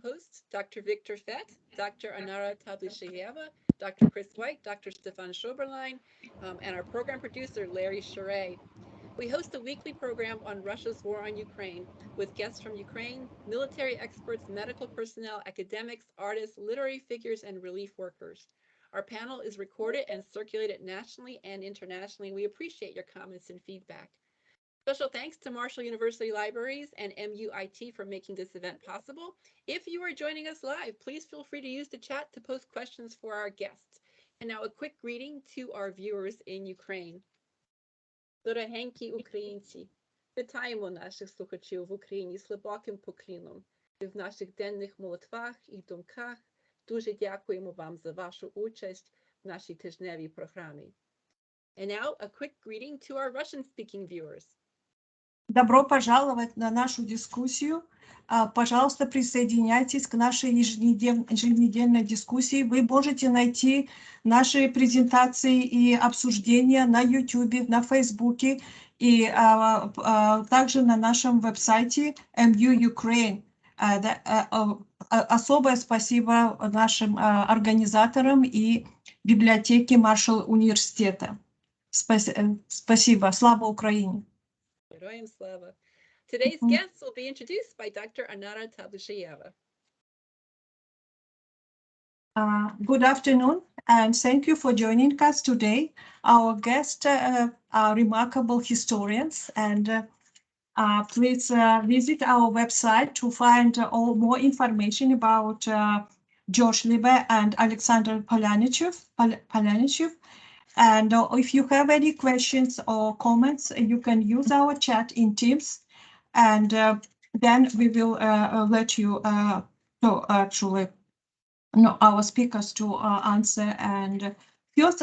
hosts, Dr. Victor Fett, Dr. Anara Tablishayeva, Dr. Chris White, Dr. Stefan Schoberlein, and our program producer, Larry Charay. We host a weekly program on Russia's war on Ukraine with guests from Ukraine, military experts, medical personnel, academics, artists, literary figures, and relief workers. Our panel is recorded and circulated nationally and internationally. We appreciate your comments and feedback. Special thanks to Marshall University Libraries and MUIT for making this event possible. If you are joining us live, please feel free to use the chat to post questions for our guests. And now a quick greeting to our viewers in Ukraine. Дорогенькі українці, вітаємо наших слухачів в Україні з глибоким поклоном. В наших денних молитвах і думках дуже дякуємо вам за вашу участь в нашій тижневій програмі. And now a quick greeting to our Russian-speaking viewers. Добро пожаловать на нашу дискуссию. Пожалуйста, присоединяйтесь к нашей еженедельной дискуссии. Вы можете найти наши презентации и обсуждения на YouTube, на Facebook и также на нашем веб-сайте MU Ukraine. Особое спасибо нашим организаторам и библиотеке Маршалл университета. Спасибо. Слава Украине! Героям слава. Today's guests will be introduced by Dr. Anara Tablishayeva. Good afternoon, and thank you for joining us today. Our guests are remarkable historians, and please visit our website to find more information about George Liber and Oleksandr Polianichev. And if you have any questions or comments, you can use our chat in Teams, and then we will let you our speakers to answer. And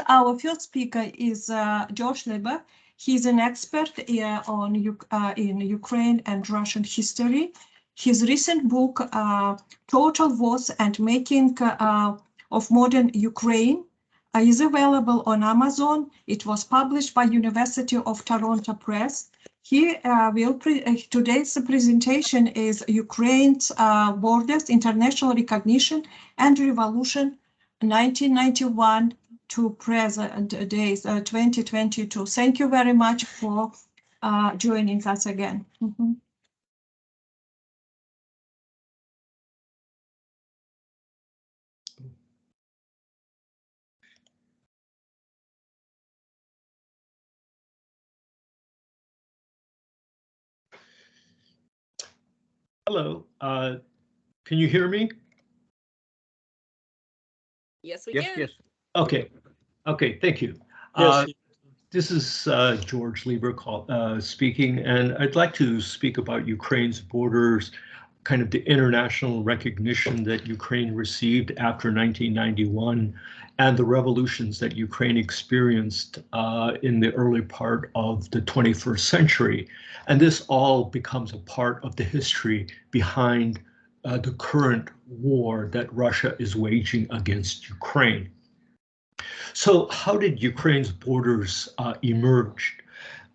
our first speaker is George Liber. He's an expert in Ukraine and Russian history. His recent book, Total Wars and Making of Modern Ukraine, is available on Amazon. It was published by University of Toronto Press. Today's presentation is Ukraine's Borders, International Recognition and Revolution, 1991 to present days, 2022. Thank you very much for joining us again. Hello, can you hear me? Yes, we can. Yes. Okay, thank you. Yes. This is George Liber speaking, and I'd like to speak about Ukraine's borders, kind of the international recognition that Ukraine received after 1991, and the revolutions that Ukraine experienced in the early part of the 21st century. And this all becomes a part of the history behind the current war that Russia is waging against Ukraine. So how did Ukraine's borders emerge?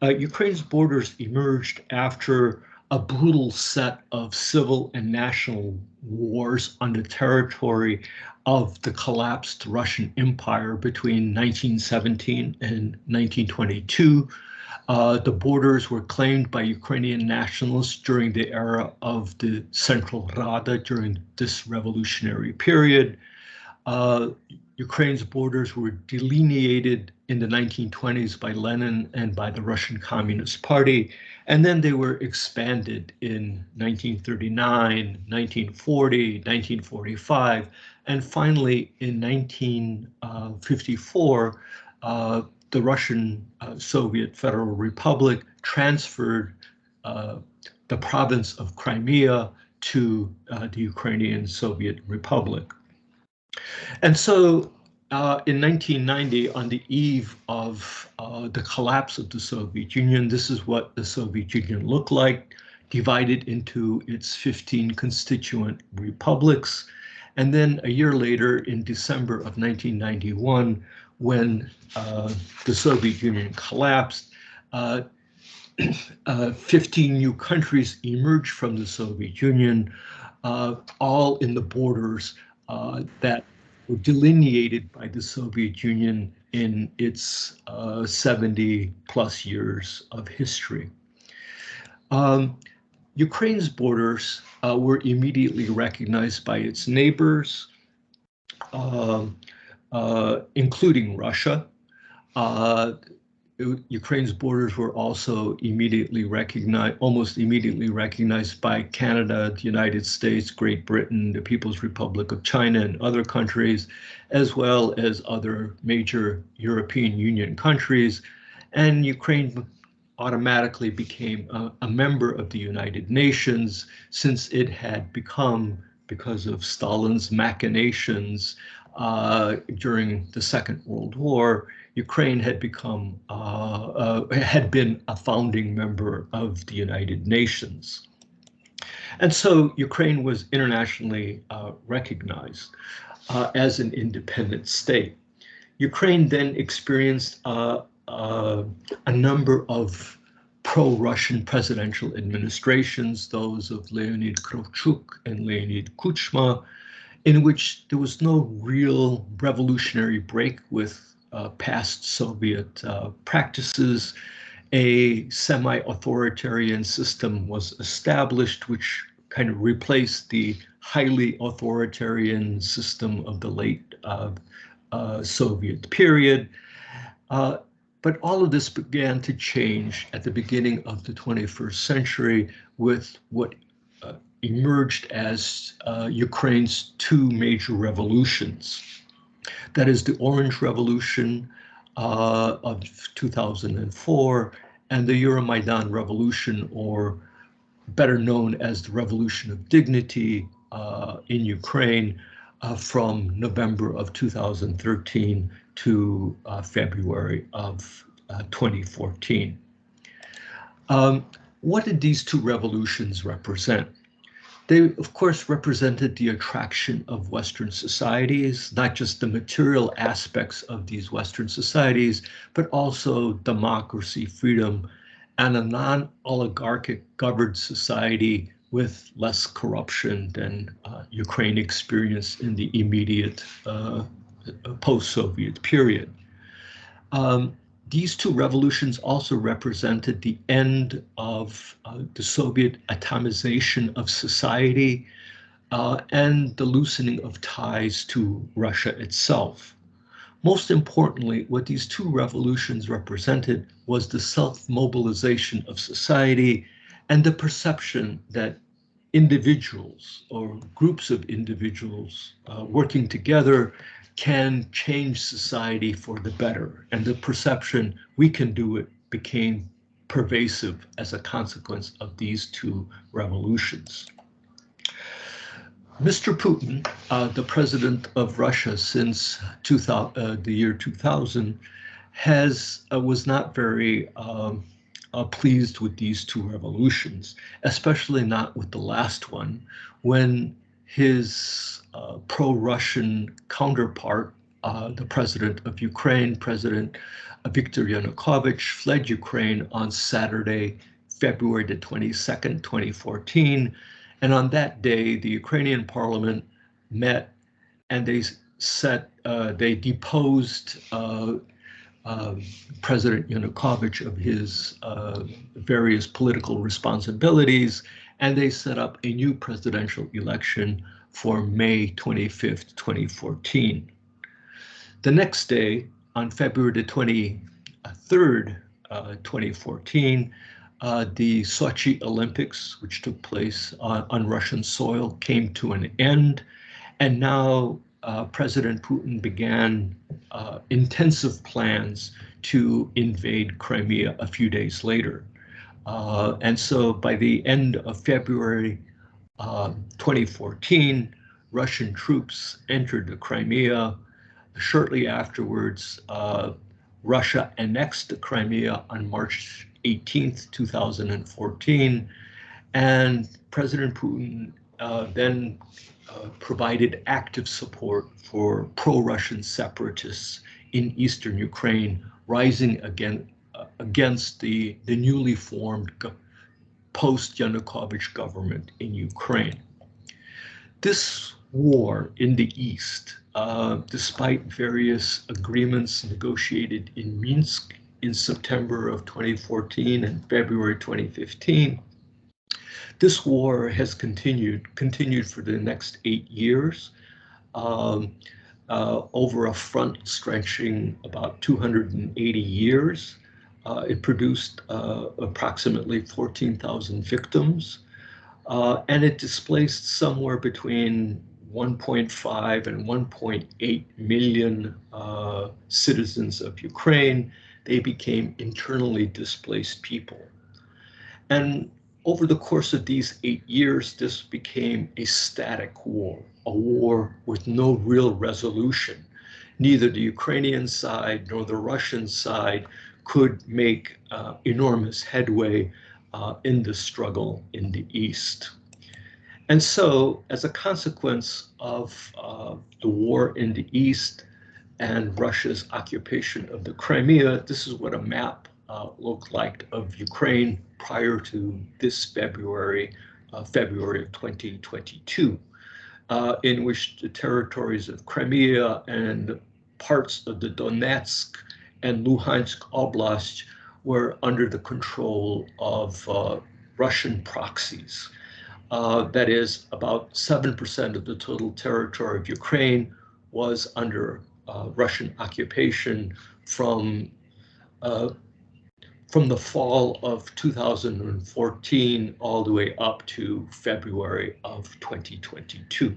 Ukraine's borders emerged after a brutal set of civil and national wars on the territory of the collapsed Russian Empire between 1917 and 1922. The borders were claimed by Ukrainian nationalists during the era of the Central Rada during this revolutionary period. Ukraine's borders were delineated in the 1920s by Lenin and by the Russian Communist Party, and then they were expanded in 1939, 1940, 1945, and finally in 1954, the Russian Soviet Federal Republic transferred the province of Crimea to the Ukrainian Soviet Republic. And so in 1990, on the eve of the collapse of the Soviet Union, this is what the Soviet Union looked like, divided into its 15 constituent republics. And then a year later, in December of 1991, when the Soviet Union collapsed, 15 new countries emerged from the Soviet Union. all in the borders that were delineated by the Soviet Union in its 70 plus years of history. Ukraine's borders were immediately recognized by its neighbors, including Russia. Ukraine's borders were also immediately recognized, almost immediately recognized by Canada, the United States, Great Britain, the People's Republic of China, and other countries, as well as other major European Union countries. And Ukraine automatically became a member of the United Nations, since it had become, because of Stalin's machinations during the Second World War, Ukraine had become had been a founding member of the United Nations. And so Ukraine was internationally recognized as an independent state. Ukraine then experienced a number of pro-Russian presidential administrations, those of Leonid Kravchuk and Leonid Kuchma, in which there was no real revolutionary break with past Soviet practices. A semi-authoritarian system was established, which kind of replaced the highly authoritarian system of the late Soviet period. But all of this began to change at the beginning of the 21st century with what emerged as Ukraine's two major revolutions. That is the Orange Revolution of 2004 and the Euromaidan Revolution, or better known as the Revolution of Dignity in Ukraine, from November of 2013 to February of 2014. What did these two revolutions represent? They, of course, represented the attraction of Western societies, not just the material aspects of these Western societies, but also democracy, freedom, and a non-oligarchic governed society with less corruption than Ukraine experienced in the immediate post-Soviet period. These two revolutions also represented the end of the Soviet atomization of society and the loosening of ties to Russia itself. Most importantly, what these two revolutions represented was the self-mobilization of society and the perception that individuals or groups of individuals working together can change society for the better. And the perception we can do it became pervasive as a consequence of these two revolutions. Mr. Putin, the president of Russia since the year 2000, was not very pleased with these two revolutions, especially not with the last one, when his pro-Russian counterpart, the president of Ukraine, President Viktor Yanukovych, fled Ukraine on Saturday, February the 22nd, 2014. And on that day, the Ukrainian parliament met and they deposed President Yanukovych of his various political responsibilities, and they set up a new presidential election for May 25th, 2014. The next day, on February the 23rd, 2014, the Sochi Olympics, which took place on Russian soil, came to an end, and now President Putin began intensive plans to invade Crimea a few days later. And so by the end of February 2014, Russian troops entered the Crimea. Shortly afterwards, Russia annexed the Crimea on March 18th, 2014, and President Putin then provided active support for pro-Russian separatists in eastern Ukraine, rising against the newly formed post-Yanukovych government in Ukraine. This war in the East, despite various agreements negotiated in Minsk in September of 2014 and February 2015, this war has continued for the next 8 years, over a front stretching about 280 years. It produced approximately 14,000 victims, and it displaced somewhere between 1.5 and 1.8 million citizens of Ukraine. They became internally displaced people. And over the course of these 8 years, this became a static war, a war with no real resolution. Neither the Ukrainian side nor the Russian side could make enormous headway in the struggle in the East. And so, as a consequence of the war in the East and Russia's occupation of the Crimea, this is what a map looked like of Ukraine prior to this February of 2022, in which the territories of Crimea and parts of the Donetsk and Luhansk Oblast were under the control of Russian proxies. That is, about 7% of the total territory of Ukraine was under Russian occupation from the fall of 2014 all the way up to February of 2022.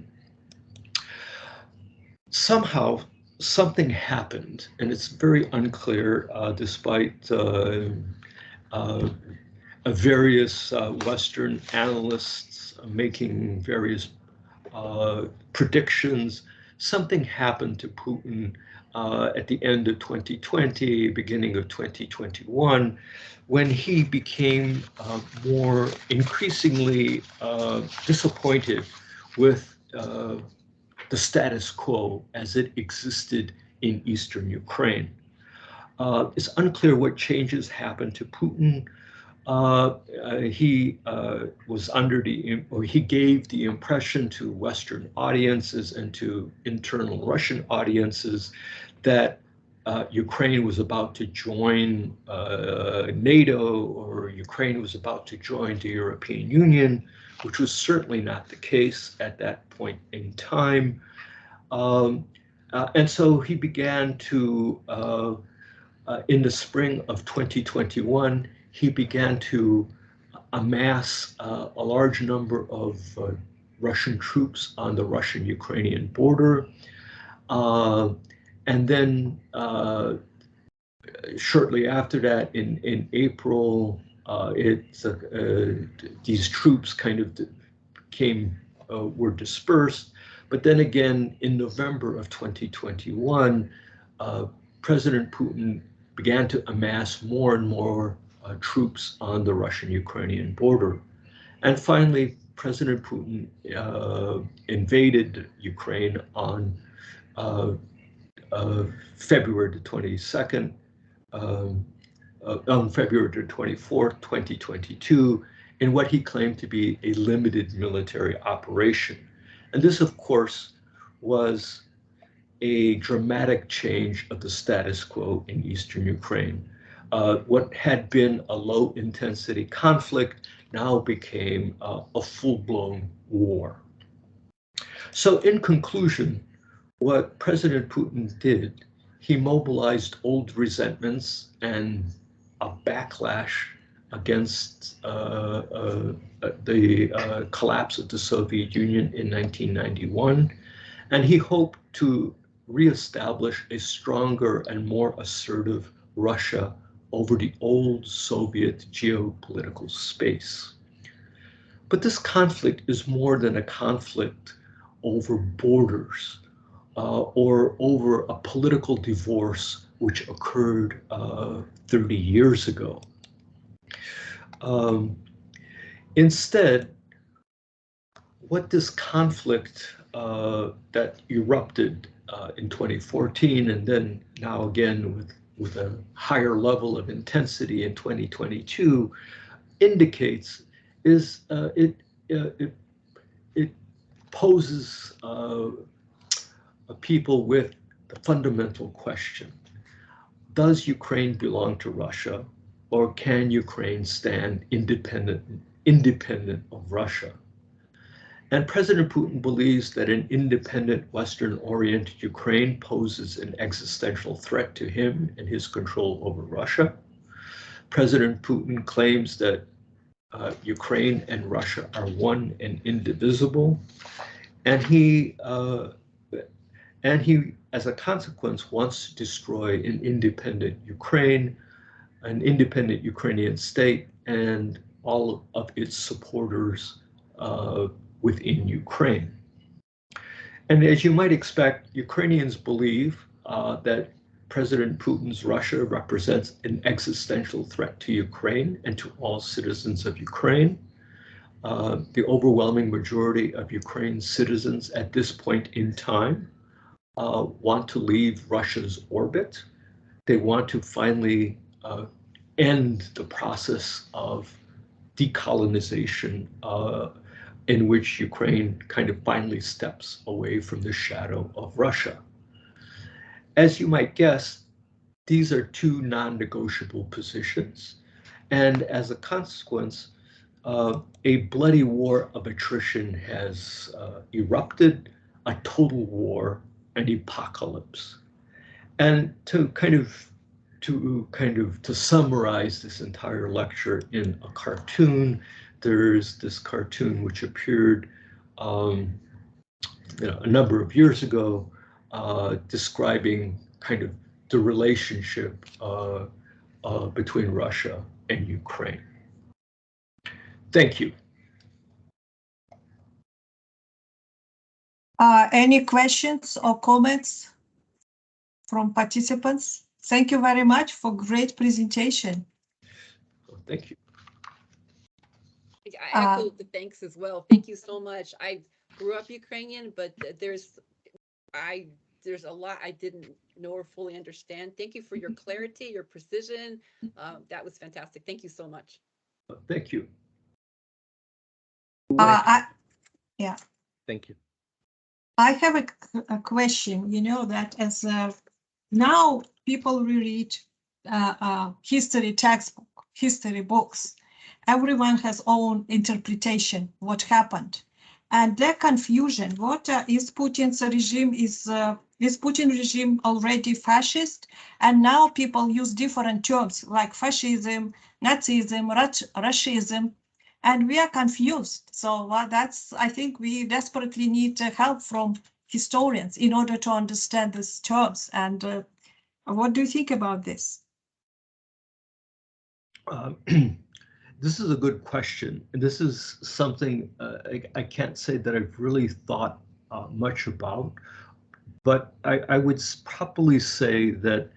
Somehow, something happened, and it's very unclear, despite various Western analysts making various predictions. Something happened to Putin at the end of 2020, beginning of 2021, when he became more increasingly disappointed with the status quo as it existed in eastern Ukraine. It's unclear what changes happened to Putin. He was he gave the impression to Western audiences and to internal Russian audiences that Ukraine was about to join NATO, or Ukraine was about to join the European Union, which was certainly not the case at that point in time. And so he began to, in the spring of 2021, he began to amass a large number of Russian troops on the Russian-Ukrainian border. And then shortly after that, in April, these troops kind of were dispersed. But then again, in November of 2021, President Putin began to amass more and more troops on the Russian-Ukrainian border. And finally, President Putin invaded Ukraine on February the 22nd, on February the 24th, 2022, in what he claimed to be a limited military operation. And this, of course, was a dramatic change of the status quo in eastern Ukraine. What had been a low-intensity conflict now became a full-blown war. So in conclusion, what President Putin did, he mobilized old resentments and a backlash against the collapse of the Soviet Union in 1991, and he hoped to reestablish a stronger and more assertive Russia over the old Soviet geopolitical space. But this conflict is more than a conflict over borders or over a political divorce which occurred 30 years ago. Instead, what this conflict that erupted in 2014 and then now again with a higher level of intensity in 2022 indicates is it poses people with the fundamental question: does Ukraine belong to Russia, or can Ukraine stand independent of Russia? And President Putin believes that an independent, Western-oriented Ukraine poses an existential threat to him and his control over Russia. President Putin claims that Ukraine and Russia are one and indivisible, and he, as a consequence, wants to destroy an independent Ukraine, an independent Ukrainian state, and all of its supporters within Ukraine. And as you might expect, Ukrainians believe that President Putin's Russia represents an existential threat to Ukraine and to all citizens of Ukraine. The overwhelming majority of Ukraine's citizens at this point in time want to leave Russia's orbit. They want to finally end the process of decolonization in which Ukraine kind of finally steps away from the shadow of Russia. As you might guess, these are two non-negotiable positions, and as a consequence, a bloody war of attrition has erupted, a total war, an apocalypse. And to summarize this entire lecture in a cartoon, there's this cartoon which appeared a number of years ago, describing kind of the relationship between Russia and Ukraine. Thank you. Any questions or comments from participants? Thank you very much for great presentation. Thank you. I echo the thanks as well. Thank you so much. I grew up Ukrainian, but there's a lot I didn't know or fully understand. Thank you for your clarity, your precision. That was fantastic. Thank you so much. Thank you. Yeah. Thank you. I have a question. You know that as now people reread history textbook, history books. Everyone has own interpretation what happened, and their confusion. What is Putin's regime? Is Putin regime already fascist? And now people use different terms like fascism, Nazism, Russism, and we are confused. So that's, I think we desperately need help from historians in order to understand these terms. And what do you think about this? This is a good question. And this is something I can't say that I've really thought much about, but I would probably say that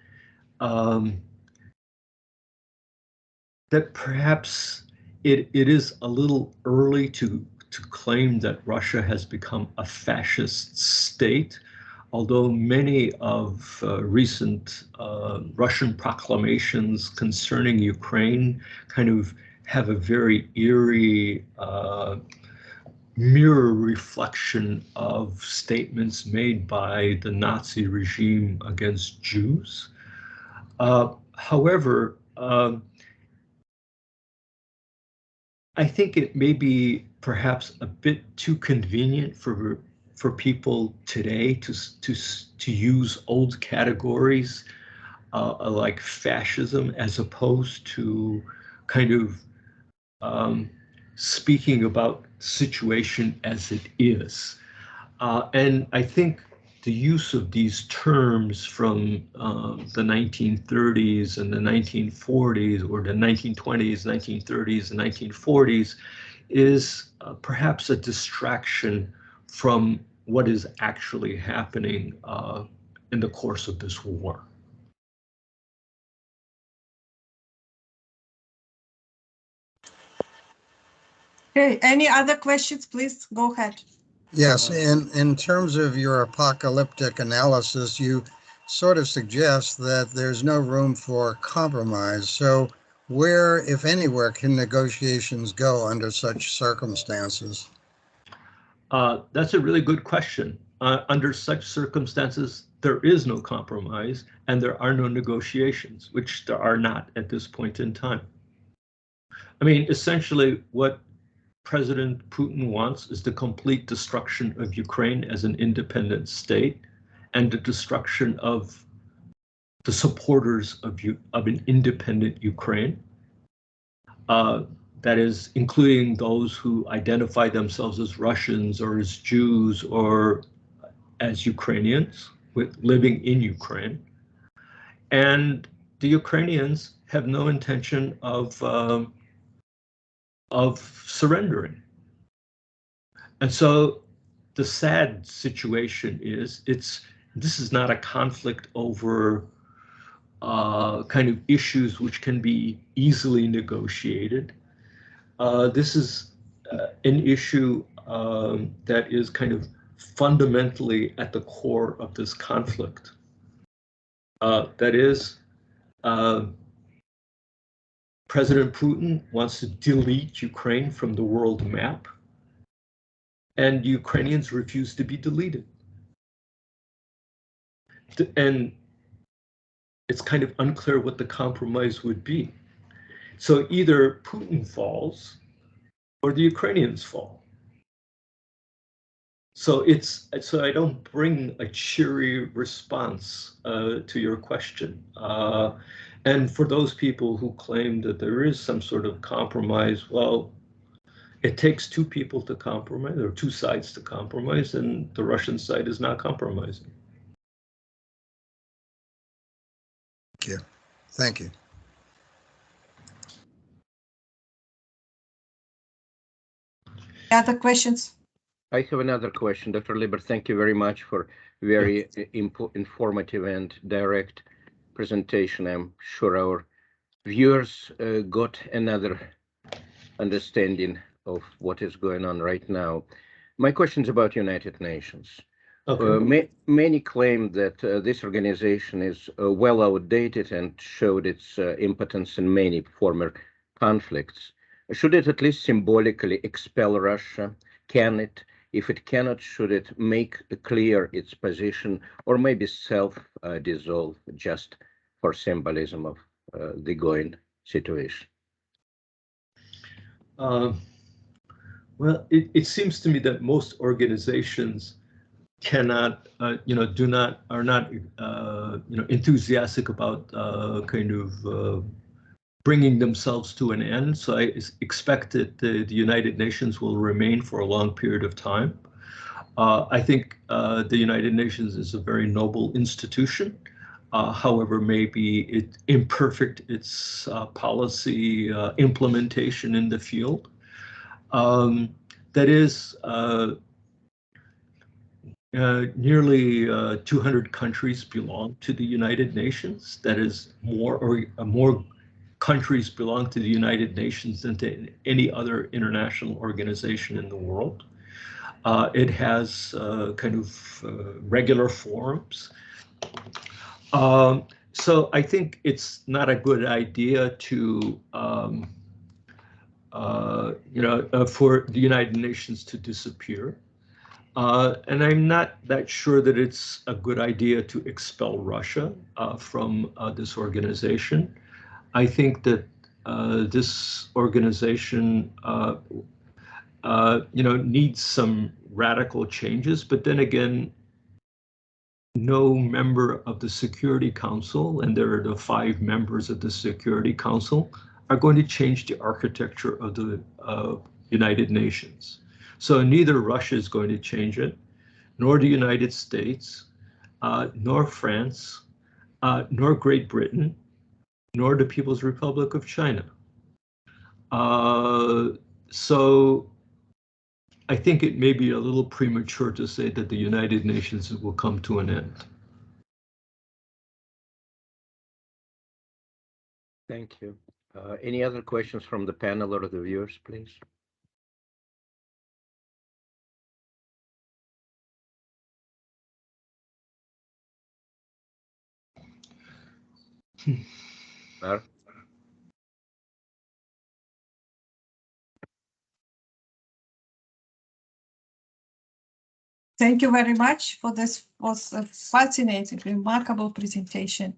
that perhaps it is a little early to claim that Russia has become a fascist state, although many of recent Russian proclamations concerning Ukraine kind of have a very eerie mirror reflection of statements made by the Nazi regime against Jews. However, I think it may be perhaps a bit too convenient for people today to use old categories like fascism, as opposed to kind of speaking about situation as it is. And I think the use of these terms from the 1930s and the 1940s, or the 1920s, 1930s, and 1940s is perhaps a distraction from what is actually happening in the course of this war. Okay, any other questions, please go ahead. Yes, in terms of your apocalyptic analysis, you sort of suggest that there's no room for compromise. So where, if anywhere, can negotiations go under such circumstances? That's a really good question. Under such circumstances, there is no compromise and there are no negotiations, which there are not at this point in time. I mean, essentially what President Putin wants is the complete destruction of Ukraine as an independent state and the destruction of the supporters of an independent Ukraine. That is, including those who identify themselves as Russians or as Jews or as Ukrainians living in Ukraine. And the Ukrainians have no intention of surrendering. And so the sad situation is this is not a conflict over kind of issues which can be easily negotiated. This is an issue that is kind of fundamentally at the core of this conflict. That is, President Putin wants to delete Ukraine from the world map, and Ukrainians refuse to be deleted. And it's kind of unclear what the compromise would be. So either Putin falls or the Ukrainians fall. So I don't bring a cheery response to your question. And for those people who claim that there is some sort of compromise, well, it takes two people to compromise, or two sides to compromise, and the Russian side is not compromising. Thank you. Thank you. Other questions? I have another question, Dr. Liber. Thank you very much for very informative and direct presentation. I'm sure our viewers got another understanding of what is going on right now. My question is about United Nations. Okay. Many claim that this organization is well outdated and showed its impotence in many former conflicts. Should it at least symbolically expel Russia? Can it? If it cannot, should it make clear its position, or maybe self-dissolve just for symbolism of the going situation? Well, it seems to me that most organizations cannot, are not, enthusiastic about kind of bringing themselves to an end. So I expect that the United Nations will remain for a long period of time. I think the United Nations is a very noble institution. However, maybe it's imperfect, its policy implementation in the field. That is, nearly 200 countries belong to the United Nations. That is more countries belong to the United Nations than to any other international organization in the world. It has kind of regular forums. So I think it's not a good idea to, for the United Nations to disappear. And I'm not that sure that it's a good idea to expel Russia from this organization. I think that this organization, needs some radical changes. But then again, no member of the Security Council, and there are the 5 members of the Security Council, are going to change the architecture of the United Nations. So neither Russia is going to change it, nor the United States, nor France, nor Great Britain, nor the People's Republic of China. So I think it may be a little premature to say that the United Nations will come to an end. Thank you. Any other questions from the panel or the viewers, please? Mark? Thank you very much for this. Was a fascinating, remarkable presentation.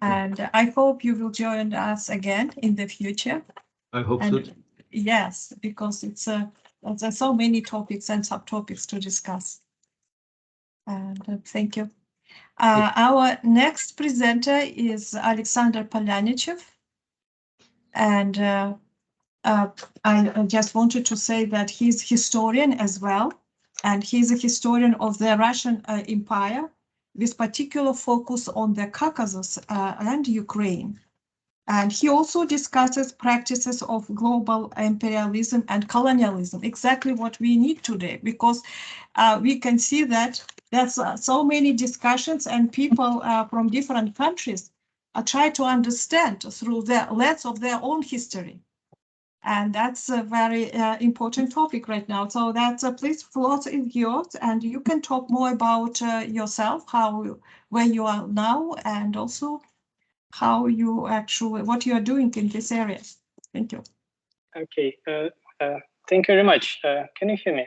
And I hope you will join us again in the future. I hope so. And yes, because there's so many topics and subtopics to discuss. And thank you. Our next presenter is Oleksandr Polianichev. And I just wanted to say that he's historian as well. And he's a historian of the Russian Empire with particular focus on the Caucasus and Ukraine. And he also discusses practices of global imperialism and colonialism, exactly what we need today, because we can see that there's so many discussions and people from different countries try to understand through the lens of their own history. And that's a very important topic right now. So that's please, floor is yours, and you can talk more about yourself, where you are now, and also how you actually, what you are doing in this area. Thank you. Okay, thank you very much. Can you hear me?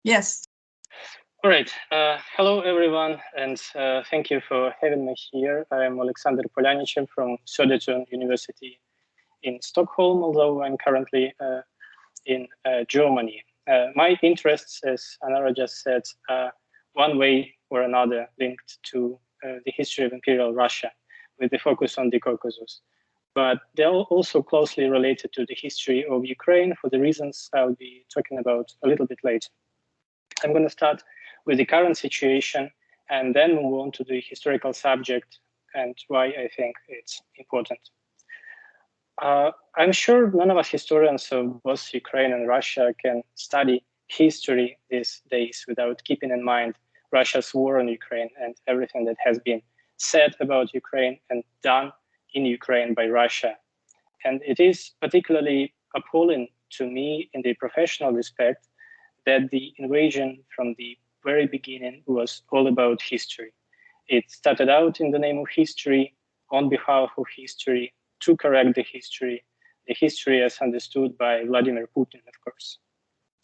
Yes. All right. Hello, everyone, and thank you for having me here. I am Oleksandr Polianichev from Södertörn University in Stockholm, although I'm currently in Germany. My interests, as Anara just said, one way or another linked to the history of Imperial Russia, with the focus on the Caucasus. But they're also closely related to the history of Ukraine for the reasons I'll be talking about a little bit later. I'm going to start with the current situation and then move on to the historical subject and why I think it's important. I'm sure none of us historians of both Ukraine and Russia can study history these days without keeping in mind Russia's war on Ukraine and everything that has been said about Ukraine and done in Ukraine by Russia. And it is particularly appalling to me in the professional respect that the invasion from the very beginning was all about history. It started out in the name of history, on behalf of history, to correct the history as understood by Vladimir Putin, of course.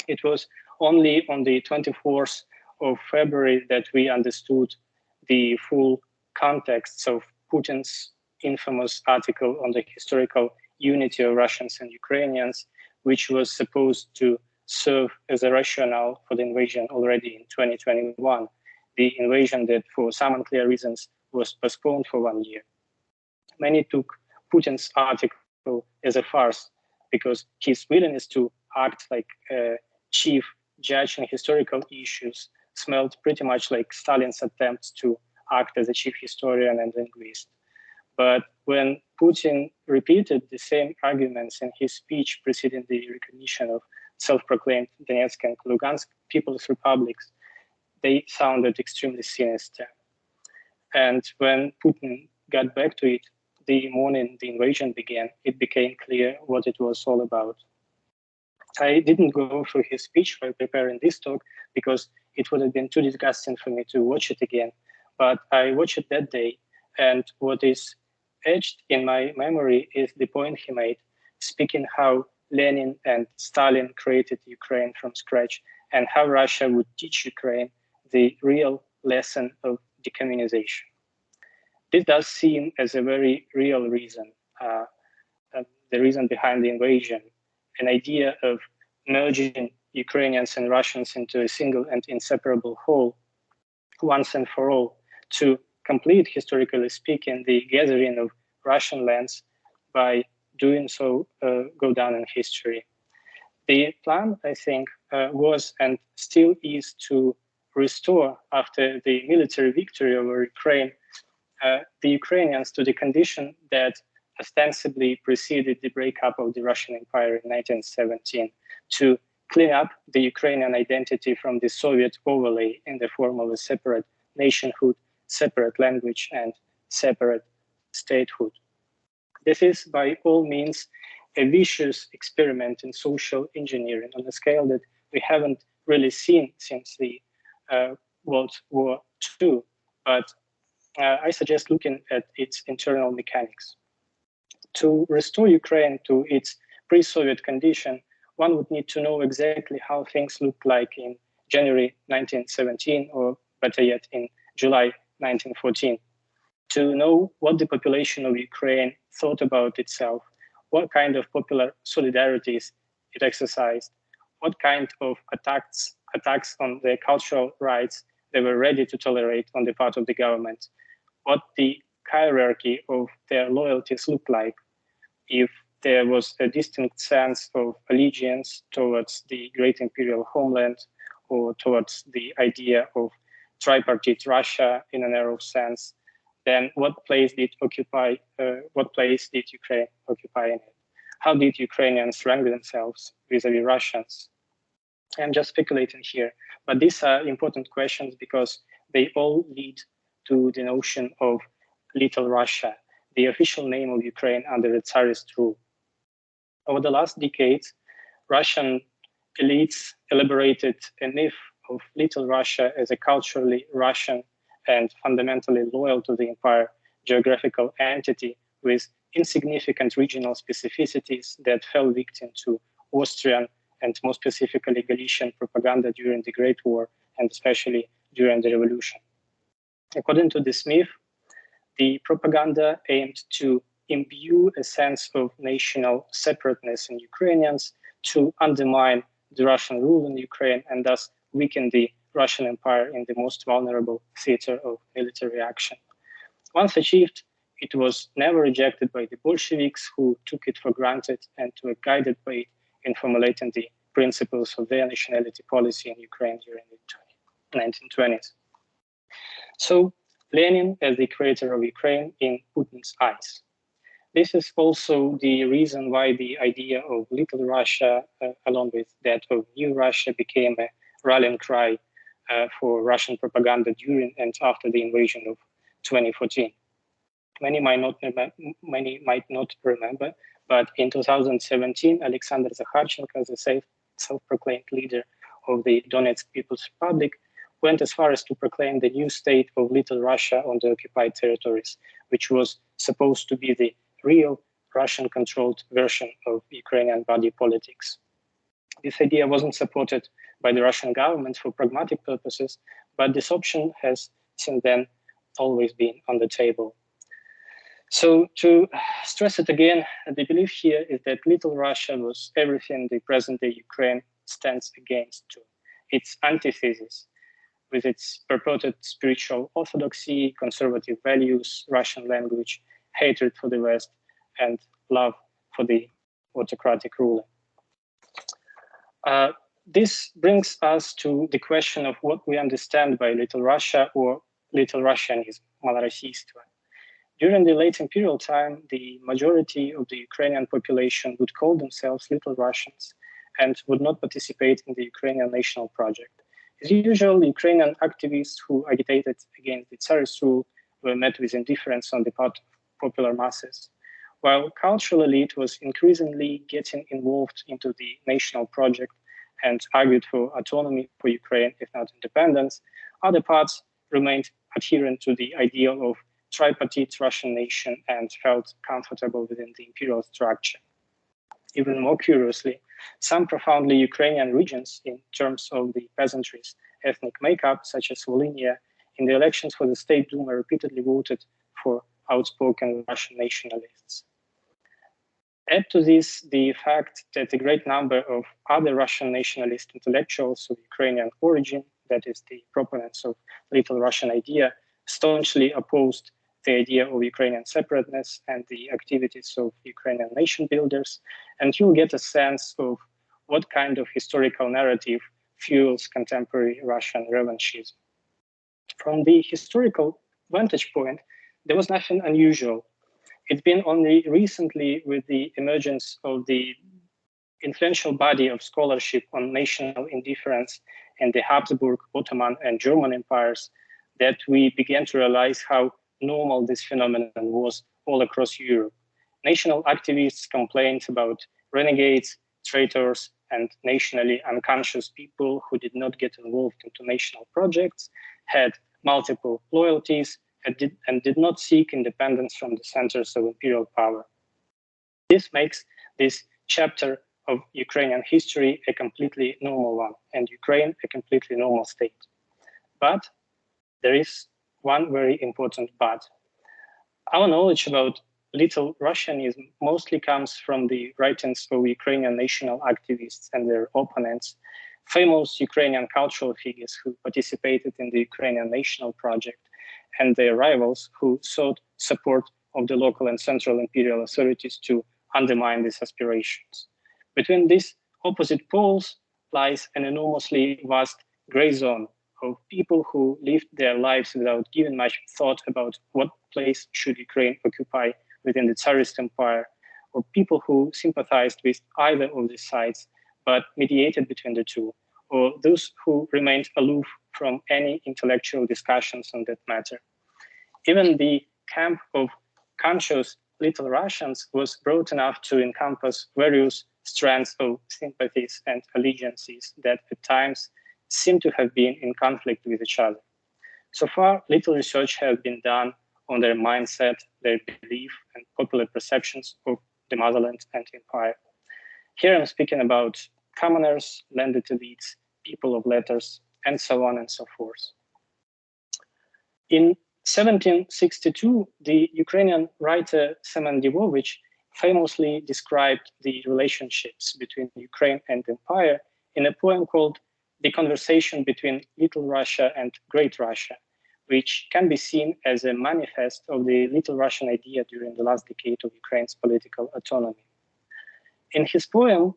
It was only on the 24th of February that we understood the full context of Putin's infamous article on the historical unity of Russians and Ukrainians, which was supposed to serve as a rationale for the invasion already in 2021, the invasion that for some unclear reasons was postponed for 1 year. Many took Putin's article as a farce because his willingness to act like a chief judge in historical issues smelled pretty much like Stalin's attempts to act as a chief historian and linguist. But when Putin repeated the same arguments in his speech preceding the recognition of self-proclaimed Donetsk and Lugansk People's Republics, they sounded extremely sinister. And when Putin got back to it, the morning the invasion began, it became clear what it was all about. I didn't go through his speech while preparing this talk because it would have been too disgusting for me to watch it again. But I watched it that day, and what is etched in my memory is the point he made, speaking how Lenin and Stalin created Ukraine from scratch and how Russia would teach Ukraine the real lesson of decommunization. This does seem as a very real reason, the reason behind the invasion, an idea of merging Ukrainians and Russians into a single and inseparable whole, once and for all, to complete, historically speaking, the gathering of Russian lands by doing so go down in history. The plan, I think, was and still is to restore, after the military victory over Ukraine, the Ukrainians to the condition that ostensibly preceded the breakup of the Russian Empire in 1917, to clean up the Ukrainian identity from the Soviet overlay in the form of a separate nationhood, separate language, and separate statehood. This is by all means a vicious experiment in social engineering on a scale that we haven't really seen since the World War II, but I suggest looking at its internal mechanics. To restore Ukraine to its pre-Soviet condition, one would need to know exactly how things looked like in January 1917, or better yet, in July 1914, to know what the population of Ukraine thought about itself, what kind of popular solidarities it exercised, what kind of attacks on their cultural rights they were ready to tolerate on the part of the government, what the hierarchy of their loyalties looked like, if there was a distinct sense of allegiance towards the great imperial homeland or towards the idea of tripartite Russia in a narrow sense, then what place did Ukraine occupy in it? How did Ukrainians rank themselves vis-a-vis Russians? I'm just speculating here, but these are important questions because they all lead to the notion of Little Russia, the official name of Ukraine under the Tsarist rule. Over the last decades, Russian elites elaborated a myth of Little Russia as a culturally Russian and fundamentally loyal to the empire geographical entity with insignificant regional specificities that fell victim to Austrian and more specifically Galician propaganda during the Great War and especially during the Revolution. According to this myth, the propaganda aimed to imbue a sense of national separateness in Ukrainians, to undermine the Russian rule in Ukraine and thus weaken the Russian Empire in the most vulnerable theater of military action. Once achieved, it was never rejected by the Bolsheviks, who took it for granted and were guided by it in formulating the principles of their nationality policy in Ukraine during the 1920s. So Lenin as the creator of Ukraine in Putin's eyes. This is also the reason why the idea of Little Russia, along with that of New Russia, became a rallying cry for Russian propaganda during and after the invasion of 2014. Many might not remember, but in 2017, Alexander Zakharchenko, the self-proclaimed leader of the Donetsk People's Republic, went as far as to proclaim the new state of Little Russia on the occupied territories, which was supposed to be the real Russian-controlled version of Ukrainian body politics. This idea wasn't supported by the Russian government for pragmatic purposes, but this option has since then always been on the table. So to stress it again, the belief here is that Little Russia was everything the present-day Ukraine stands against to, its antithesis, with its purported spiritual orthodoxy, conservative values, Russian language, hatred for the West, and love for the autocratic ruler. This brings us to the question of what we understand by Little Russia or Little Russianism, малороссийство. During the late imperial time, the majority of the Ukrainian population would call themselves Little Russians and would not participate in the Ukrainian national project. As usual, Ukrainian activists who agitated against the Tsarist rule were met with indifference on the part of popular masses, while cultural elite was increasingly getting involved into the national project and argued for autonomy for Ukraine, if not independence. Other parts remained adherent to the ideal of tripartite Russian nation and felt comfortable within the imperial structure. Even more curiously, some profoundly Ukrainian regions in terms of the peasantry's ethnic makeup, such as Volhynia, in the elections for the State Duma repeatedly voted for outspoken Russian nationalists. Add to this the fact that a great number of other Russian nationalist intellectuals of Ukrainian origin, that is the proponents of Little Russian idea, staunchly opposed the idea of Ukrainian separateness and the activities of Ukrainian nation builders, and you'll get a sense of what kind of historical narrative fuels contemporary Russian revanchism. From the historical vantage point, there was nothing unusual. It's been only recently, with the emergence of the influential body of scholarship on national indifference in the Habsburg, Ottoman, and German empires, that we began to realize how normal this phenomenon was all across Europe. National activists complained about renegades, traitors, and nationally unconscious people who did not get involved into national projects, had multiple loyalties, and did not seek independence from the centers of imperial power. This makes this chapter of Ukrainian history a completely normal one, and Ukraine a completely normal state. But there is one very important but. Our knowledge about Little Russianism mostly comes from the writings of Ukrainian national activists and their opponents, famous Ukrainian cultural figures who participated in the Ukrainian national project, and their rivals who sought support of the local and central imperial authorities to undermine these aspirations. Between these opposite poles lies an enormously vast gray zone of people who lived their lives without giving much thought about what place should Ukraine occupy within the Tsarist Empire, or people who sympathized with either of these sides but mediated between the two, or those who remained aloof from any intellectual discussions on that matter. Even the camp of conscious Little Russians was broad enough to encompass various strands of sympathies and allegiances that at times seem to have been in conflict with each other. So far, little research has been done on their mindset, their belief, and popular perceptions of the motherland and empire. Here I'm speaking about commoners, landed elites, people of letters, and so on and so forth. In 1762, the Ukrainian writer Semen Divovich famously described the relationships between Ukraine and empire in a poem called The Conversation Between Little Russia and Great Russia, which can be seen as a manifest of the Little Russian idea during the last decade of Ukraine's political autonomy. In his poem,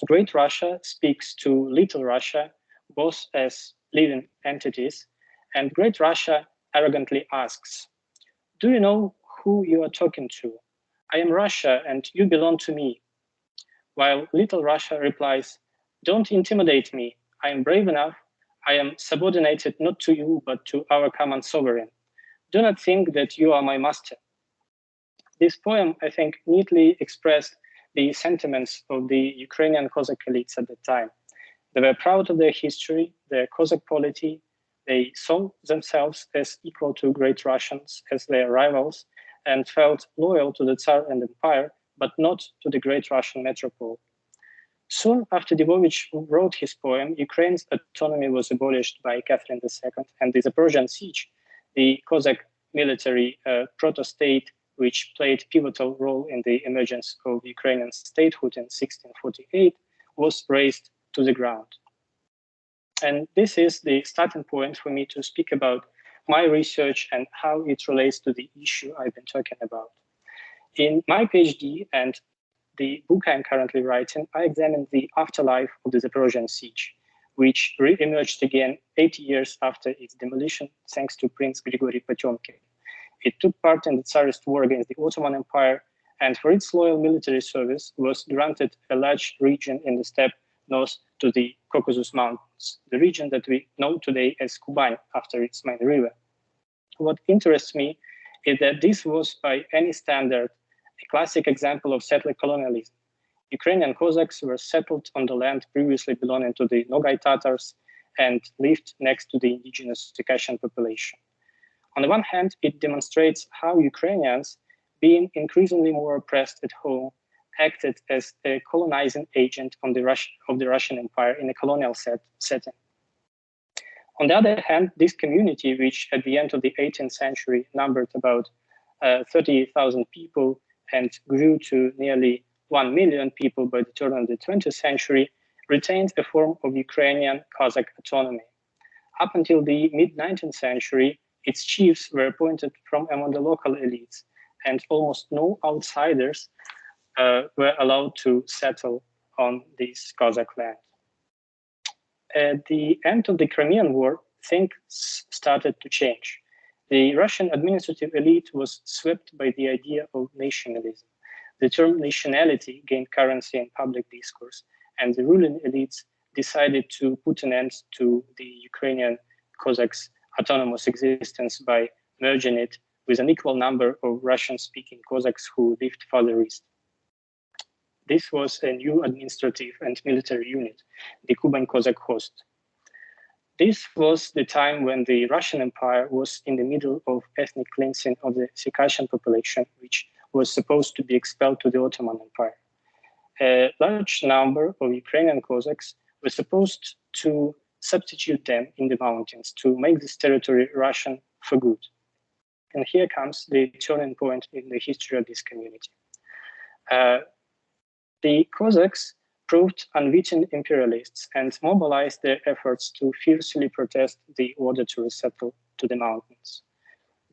Great Russia speaks to Little Russia both as living entities, and Great Russia arrogantly asks, "Do you know who you are talking to? I am Russia and you belong to me." While Little Russia replies, "Don't intimidate me. I am brave enough. I am subordinated not to you, but to our common sovereign. Do not think that you are my master." This poem, I think, neatly expressed the sentiments of the Ukrainian Kozak elites at the time. They were proud of their history, their Kozak polity. They saw themselves as equal to Great Russians, as their rivals, and felt loyal to the Tsar and Empire, but not to the Great Russian metropole. Soon after Divovich wrote his poem, Ukraine's autonomy was abolished by Catherine II, and the Persian siege, the Kozak military proto-state, which played a pivotal role in the emergence of Ukrainian statehood in 1648, was razed to the ground. And this is the starting point for me to speak about my research and how it relates to the issue I've been talking about. In my PhD and the book I'm currently writing, I examined the afterlife of the Zaporozhian siege, which re-emerged again 80 years after its demolition, thanks to Prince Grigory Potemkin. It took part in the Tsarist war against the Ottoman Empire, and for its loyal military service was granted a large region in the steppe north to the Caucasus Mountains, the region that we know today as Kuban after its main river. What interests me is that this was, by any standard, a classic example of settler colonialism. Ukrainian Cossacks were settled on the land previously belonging to the Nogai Tatars and lived next to the indigenous Circassian population. On the one hand, it demonstrates how Ukrainians, being increasingly more oppressed at home, acted as a colonizing agent of the Russian Empire in a colonial setting. On the other hand, this community, which at the end of the 18th century numbered about 30,000 people and grew to nearly 1 million people by the turn of the 20th century, retained a form of Ukrainian Cossack autonomy. Up until the mid-19th century, its chiefs were appointed from among the local elites, and almost no outsiders were allowed to settle on this Cossack land. At the end of the Crimean War, things started to change. The Russian administrative elite was swept by the idea of nationalism. The term nationality gained currency in public discourse, and the ruling elites decided to put an end to the Ukrainian Cossacks' autonomous existence by merging it with an equal number of Russian-speaking Cossacks who lived further east. This was a new administrative and military unit, the Kuban Cossack Host. This was the time when the Russian Empire was in the middle of ethnic cleansing of the Circassian population, which was supposed to be expelled to the Ottoman Empire. a large number of Ukrainian Cossacks were supposed to substitute them in the mountains to make this territory Russian for good. And here comes the turning point in the history of this community. The Cossacks proved unwitting imperialists and mobilized their efforts to fiercely protest the order to resettle to the mountains.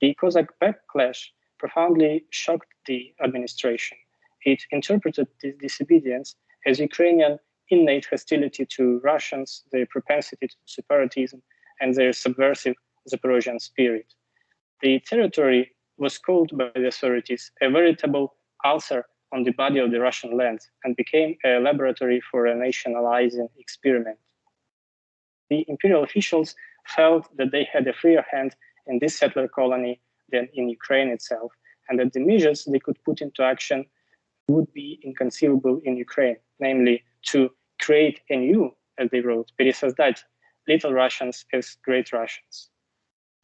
The Kozak Backlash profoundly shocked the administration. It interpreted this disobedience as Ukrainian innate hostility to Russians, their propensity to separatism, and their subversive Zaporozhian spirit. The territory was called by the authorities a veritable ulcer on the body of the Russian land and became a laboratory for a nationalizing experiment. The imperial officials felt that they had a freer hand in this settler colony than in Ukraine itself, and that the measures they could put into action would be inconceivable in Ukraine, namely to create a new, as they wrote, пересоздать little Russians as great Russians.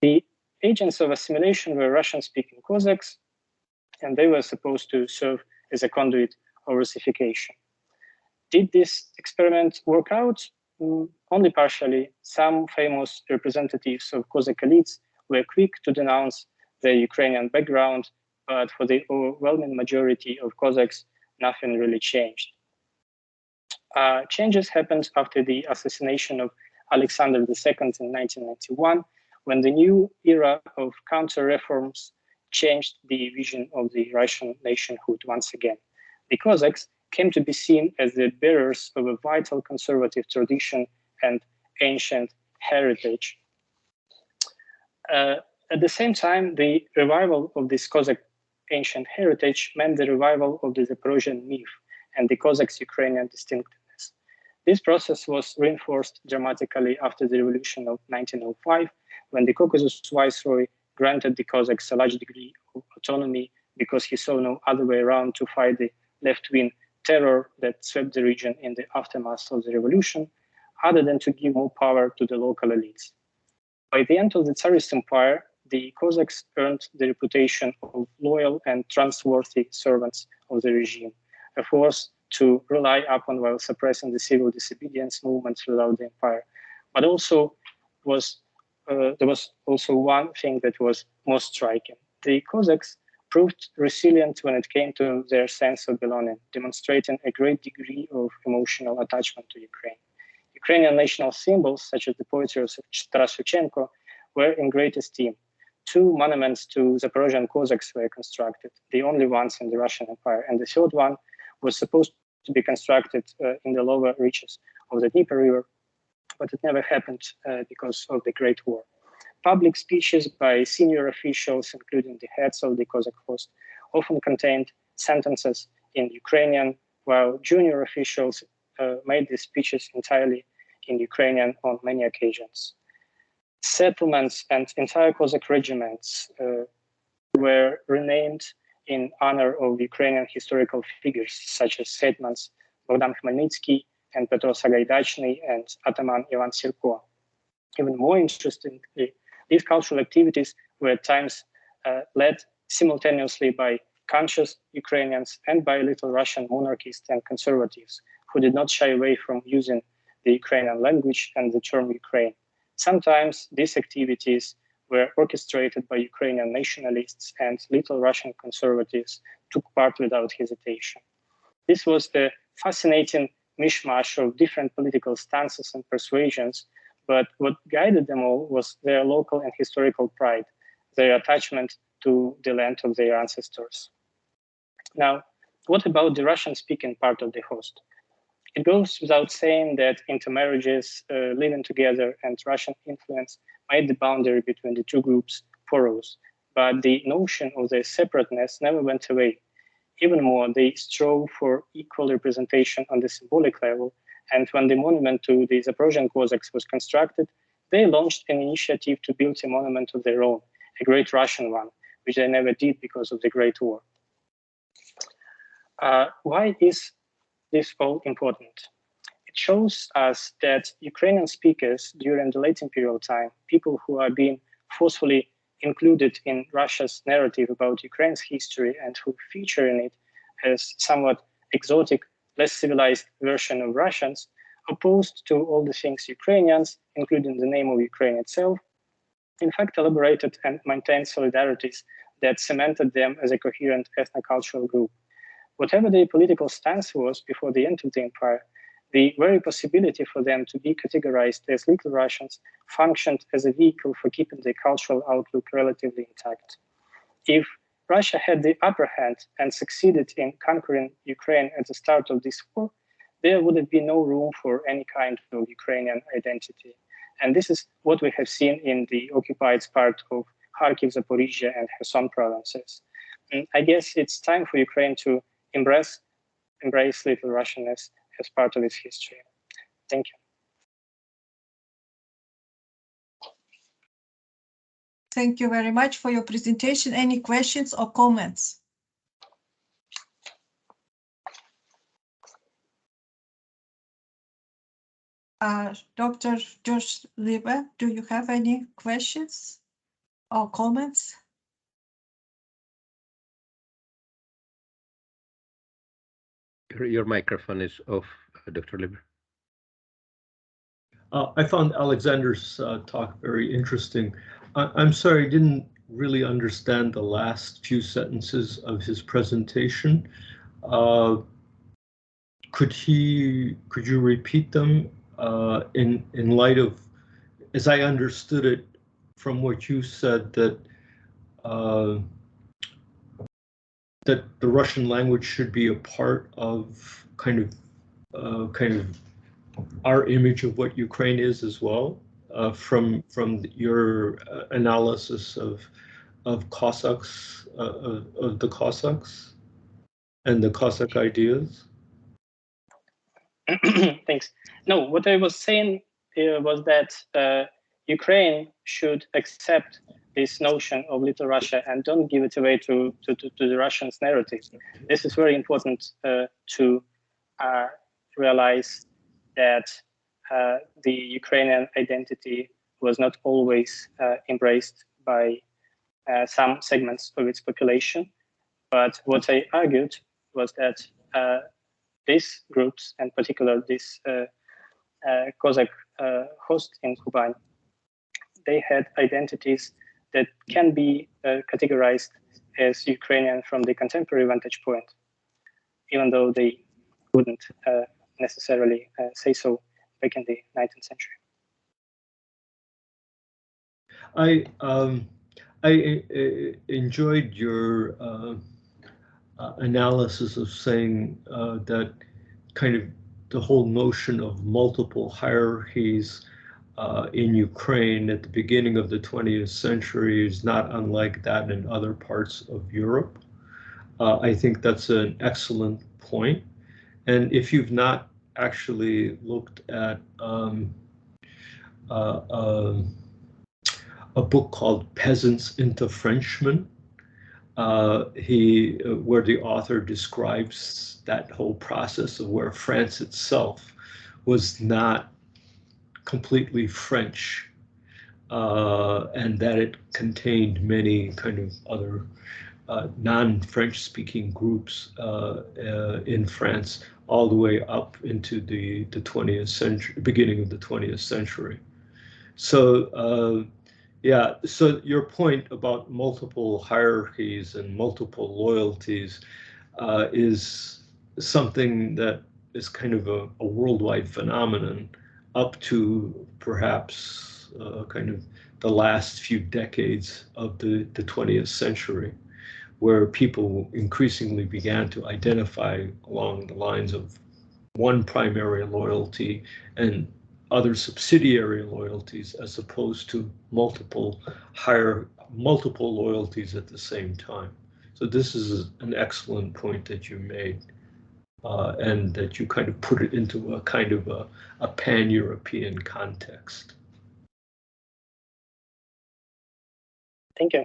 The agents of assimilation were Russian-speaking Cossacks, and they were supposed to serve as a conduit of Russification. Did this experiment work out? Only partially. Some famous representatives of Cossack elites were quick to denounce their Ukrainian background, but for the overwhelming majority of Cossacks, nothing really changed. Changes happened after the assassination of Alexander II in 1991, when the new era of counter-reforms changed the vision of the Russian nationhood once again. The Cossacks came to be seen as the bearers of a vital conservative tradition and ancient heritage. At the same time, the revival of this Cossack ancient heritage meant the revival of the Zaporozhian myth and the Cossacks' Ukrainian distinctiveness. This process was reinforced dramatically after the revolution of 1905, when the Caucasus Viceroy granted the Cossacks a large degree of autonomy because he saw no other way around to fight the left-wing terror that swept the region in the aftermath of the revolution, other than to give more power to the local elites. By the end of the Tsarist Empire, the Cossacks earned the reputation of loyal and trustworthy servants of the regime, a force to rely upon while suppressing the civil disobedience movement throughout the empire. But also there was also one thing that was most striking. The Cossacks proved resilient when it came to their sense of belonging, demonstrating a great degree of emotional attachment to Ukraine. Ukrainian national symbols, such as the poetry of Taras Shevchenko, were in great esteem. Two monuments to Zaporozhian Cossacks were constructed, the only ones in the Russian Empire, and the third one was supposed to be constructed in the lower reaches of the Dnieper River, but it never happened because of the Great War. Public speeches by senior officials, including the heads of the Cossack host, often contained sentences in Ukrainian, while junior officials made these speeches entirely in Ukrainian on many occasions. Settlements and entire Cossack regiments were renamed in honor of Ukrainian historical figures such as Hetmans Bogdan Khmelnytsky and Petro Sagaidachny and Ataman Ivan Sirko. Even more interestingly, these cultural activities were at times led simultaneously by conscious Ukrainians and by little Russian monarchists and conservatives who did not shy away from using the Ukrainian language and the term Ukraine. Sometimes these activities were orchestrated by Ukrainian nationalists, and little Russian conservatives took part without hesitation. This was a fascinating mishmash of different political stances and persuasions, but what guided them all was their local and historical pride, their attachment to the land of their ancestors. Now, what about the Russian-speaking part of the host? It goes without saying that intermarriages, living together, and Russian influence made the boundary between the two groups porous, but the notion of their separateness never went away. Even more, they strove for equal representation on the symbolic level, and when the monument to the Zaporozhian Cossacks was constructed, they launched an initiative to build a monument of their own, a great Russian one, which they never did because of the Great War. Why is this all important? It shows us that Ukrainian speakers during the late imperial time, people who are being forcefully included in Russia's narrative about Ukraine's history and who feature in it as somewhat exotic less civilized version of Russians, opposed to all the things Ukrainians, including the name of Ukraine itself, in fact elaborated and maintained solidarities that cemented them as a coherent ethnocultural group. Whatever their political stance was before the end of the empire, the very possibility for them to be categorized as Little Russians functioned as a vehicle for keeping their cultural outlook relatively intact. If Russia had the upper hand and succeeded in conquering Ukraine at the start of this war, there would have been no room for any kind of Ukrainian identity. And this is what we have seen in the occupied part of Kharkiv, Zaporizhia, and Kherson provinces. And I guess it's time for Ukraine to embrace Little Russianness as part of its history. Thank you. Thank you very much for your presentation. Any questions or comments? Dr. George Liber, do you have any questions or comments? Your microphone is off, Dr. Liber. I found Alexander's talk very interesting. I'm sorry, I didn't really understand the last few sentences of his presentation. Could you repeat them in light of, as I understood it from what you said, that that the Russian language should be a part of kind of our image of what Ukraine is as well, from your analysis of Cossacks, of the Cossacks and the Cossack ideas? Thanks. No, what I was saying was that Ukraine should accept this notion of Little Russia and don't give it away to the Russians' narrative. This is very important to realize that the Ukrainian identity was not always embraced by some segments of its population. But what I argued was that these groups, in particular this Kozak host in Kuban, they had identities that can be categorized as Ukrainian from the contemporary vantage point, even though they wouldn't necessarily say so back in the 19th century. I enjoyed your analysis of saying that kind of the whole notion of multiple hierarchies in Ukraine at the beginning of the 20th century is not unlike that in other parts of Europe. I think that's an excellent point. And if you've not actually looked at a book called Peasants into Frenchmen, where the author describes that whole process of where France itself was not completely French, and that it contained many kind of other non-French speaking groups in France all the way up into the 20th century, beginning of the 20th century. So yeah, so your point about multiple hierarchies and multiple loyalties is something that is kind of a worldwide phenomenon up to perhaps kind of the last few decades of the 20th century, where people increasingly began to identify along the lines of one primary loyalty and other subsidiary loyalties, as opposed to multiple loyalties at the same time. So this is an excellent point that you made, and that you kind of put it into a kind of a pan-European context. Thank you.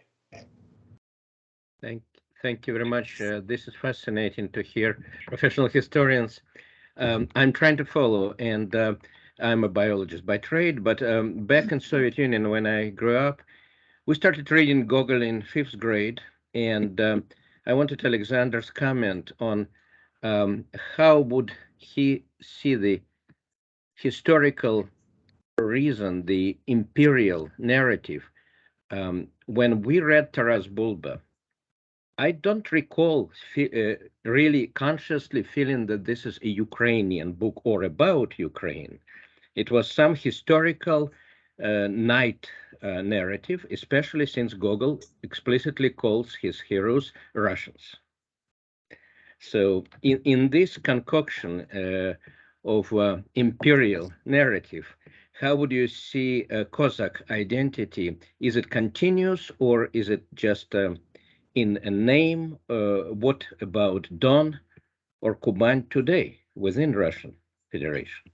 Thank you very much. This is fascinating to hear professional historians. I'm trying to follow, and I'm a biologist by trade, but back in Soviet Union, when I grew up, we started reading Gogol in 5th grade, and I wanted Alexander's comment on how would he see the historical reason, the imperial narrative? When we read Taras Bulba, I don't recall really consciously feeling that this is a Ukrainian book or about Ukraine. It was some historical night narrative, especially since Gogol explicitly calls his heroes Russians. So in this concoction of imperial narrative, how would you see Kozak identity? Is it continuous or is it just in a name? What about Don or Kuban today within Russian Federation?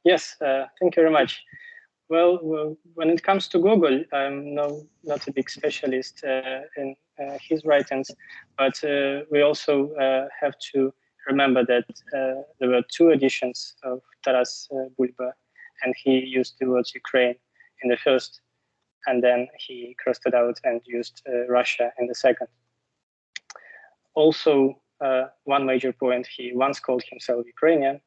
Yes, thank you very much. Well, when it comes to Gogol, I'm not a big specialist in his writings, but we also have to remember that there were two editions of Taras Bulba, and he used the word Ukraine in the first, and then he crossed it out and used Russia in the second. Also, one major point, he once called himself Ukrainian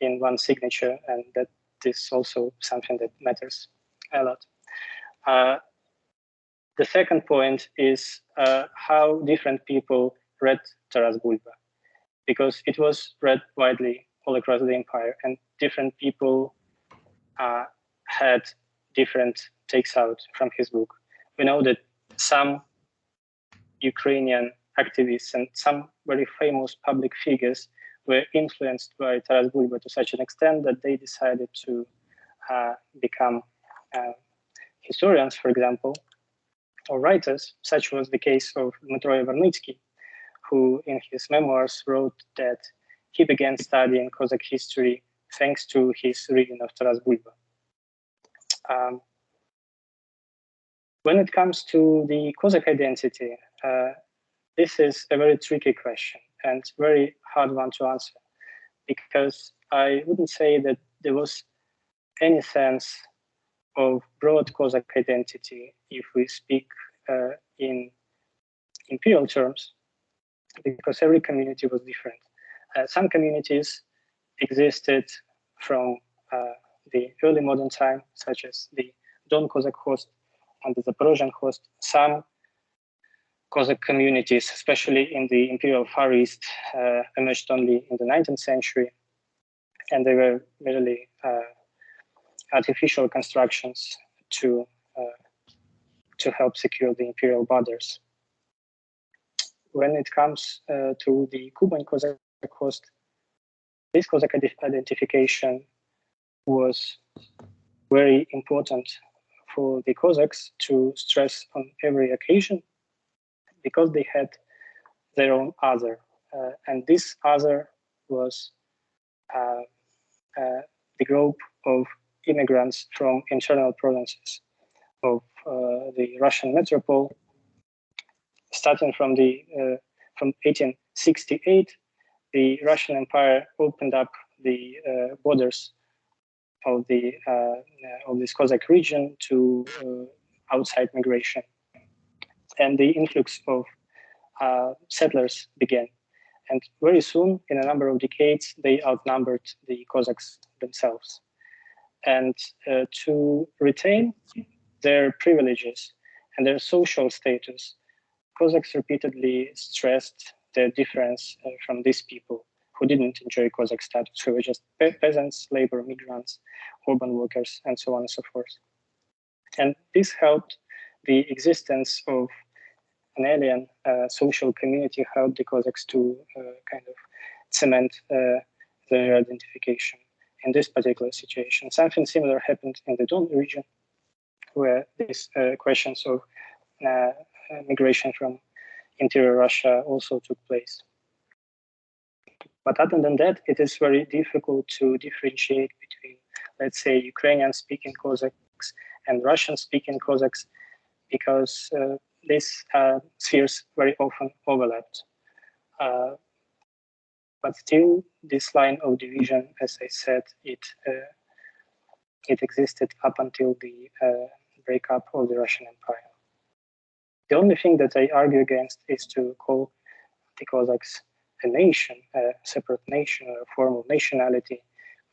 in one signature, and that is also something that matters a lot. The second point is how different people read Taras Bulba, because it was read widely all across the empire, and different people had different takes out from his book. We know that some Ukrainian activists and some very famous public figures were influenced by Taras Bulba to such an extent that they decided to become historians, for example, or writers. Such was the case of Dmitro Varnitsky, who in his memoirs wrote that he began studying Kozak history thanks to his reading of Taras Bulba. When it comes to the Kozak identity, this is a very tricky question and very hard one to answer, because I wouldn't say that there was any sense of broad Kozak identity if we speak in imperial terms, because every community was different. Some communities existed from the early modern time, such as the Don Kozak host and the Zaporozhian host. Some Kozak communities, especially in the imperial Far East, emerged only in the 19th century, and they were merely artificial constructions to help secure the imperial borders. When it comes to the Kuban Kozak host, this Kozak identification was very important for the Cossacks to stress on every occasion, because they had their own other. And this other was the group of immigrants from internal provinces of the Russian metropole. Starting from 1868, the Russian Empire opened up the borders of this Cossack region to outside migration, and the influx of settlers began. And very soon, in a number of decades, they outnumbered the Cossacks themselves. And to retain their privileges and their social status, Cossacks repeatedly stressed their difference from these people who didn't enjoy Cossack status, who were just peasants, labor, migrants, urban workers, and so on and so forth. And this helped the existence of an alien social community, helped the Cossacks to kind of cement their identification in this particular situation. Something similar happened in the Don region, where these questions of migration from interior Russia also took place. But other than that, it is very difficult to differentiate between, let's say, Ukrainian-speaking Cossacks and Russian-speaking Cossacks, because these spheres very often overlapped. But still, this line of division, as I said, it existed up until the breakup of the Russian Empire. The only thing that I argue against is to call the Cossacks a nation, a separate nation, or a form of nationality,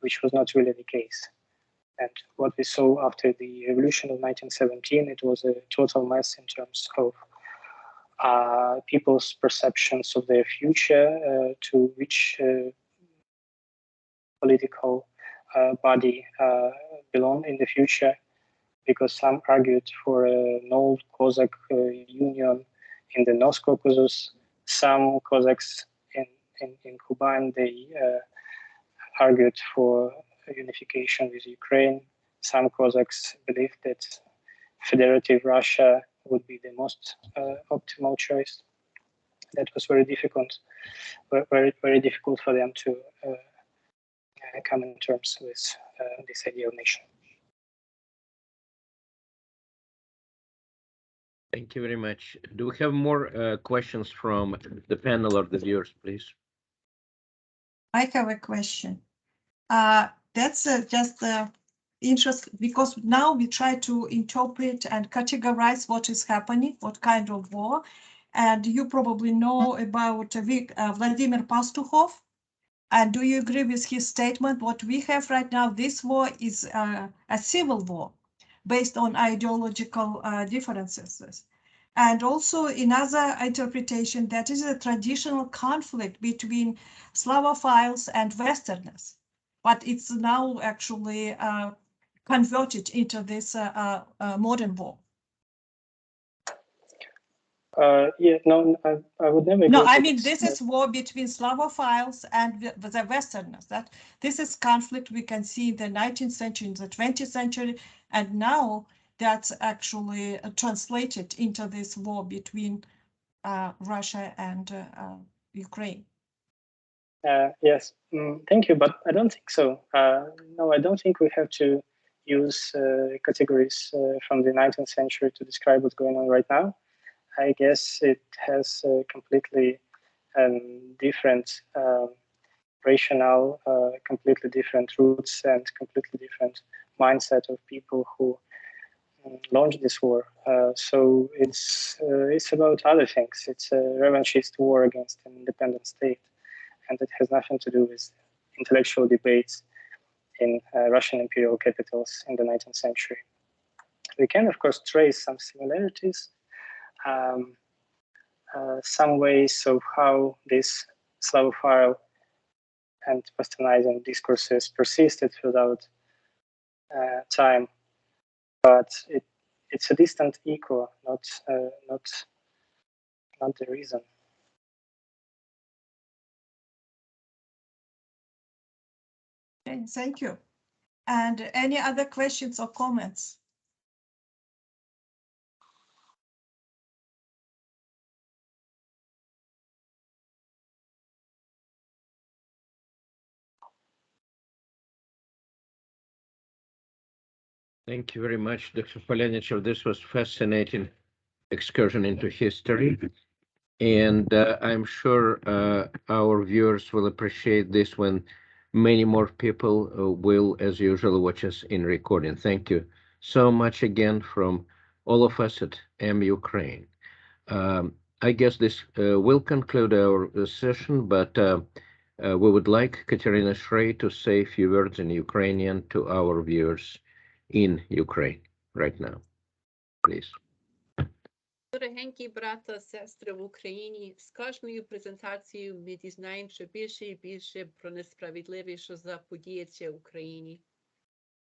which was not really the case. And what we saw after the revolution of 1917, it was a total mess in terms of people's perceptions of their future, to which political body belong in the future, because some argued for an old Cossack union in the North Caucasus. Some Cossacks in Kuban, they argued for unification with Ukraine. Some Cossacks believed that federative Russia would be the most optimal choice. That was very difficult, very difficult for them to come in terms with this idea of nation. Thank you very much. Do we have more questions from the panel or the viewers, please? I have a question. That's just interest, because now we try to interpret and categorize what is happening, what kind of war. And you probably know about Vladimir Pastukhov. And do you agree with his statement? What we have right now, this war is a civil war based on ideological differences. And also another interpretation, that is a traditional conflict between Slavophiles and Westerners, but it's now actually converted into this modern war. Yeah, no, I would never. No, I mean, this is war between Slavophiles and the Westerners. That this is conflict we can see in the 19th century, in the 20th century, and now that's actually translated into this war between Russia and Ukraine. Yes, thank you, but I don't think so. No, I don't think we have to use categories from the 19th century to describe what's going on right now. I guess it has completely different rationale, completely different roots, and completely different mindset of people who launched this war. So it's about other things. It's a revanchist war against an independent state, and it has nothing to do with intellectual debates in Russian imperial capitals in the 19th century. We can, of course, trace some similarities. Some ways of how this Slavophile and Westernizing discourses persisted throughout time, but it's a distant echo, not the reason. Okay, thank you. And any other questions or comments? Thank you very much, Dr. Palanichev. This was fascinating excursion into history. And I'm sure our viewers will appreciate this when many more people will, as usual, watch us in recording. Thank you so much again from all of us at Ukraine. I guess this will conclude our session, but we would like Katerina Shrey to say a few words in Ukrainian to our viewers in Ukraine right now. Please. Дорогенькі брата, сестри в Україні, з кожною презентацією ми дізнаємося більше і більше про несправедливість, що заподіється в Україні.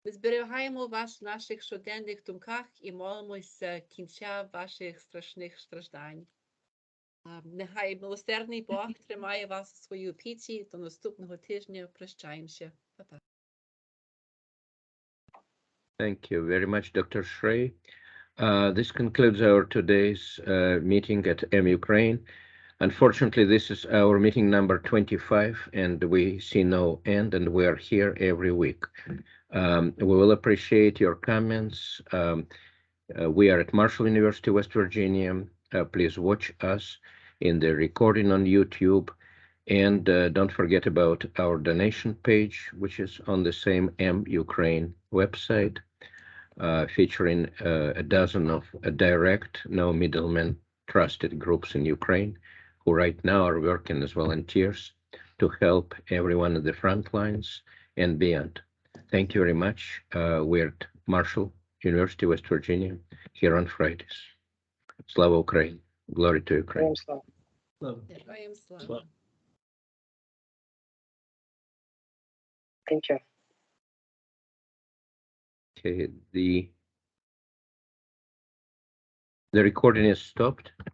Ми зберігаємо вас в наших щоденних думках і молимося кінця ваших страшних страждань. Нехай милосердний Бог тримає вас у своїй опіці. До наступного тижня прощаємося. Па-па. Thank you very much, Dr. Shrey. This concludes our today's meeting at Ukraine. Unfortunately, this is our meeting number 25, and we see no end, and we are here every week. We will appreciate your comments. We are at Marshall University, West Virginia. Please watch us in the recording on YouTube. And don't forget about our donation page, which is on the same Ukraine website. Featuring a dozen of direct, no middlemen, trusted groups in Ukraine who right now are working as volunteers to help everyone at the front lines and beyond. Thank you very much. We're at Marshall University, West Virginia, here on Fridays. Slava Ukraine. Glory to Ukraine. Heroyam Slava. Thank you. Okay, the recording is stopped.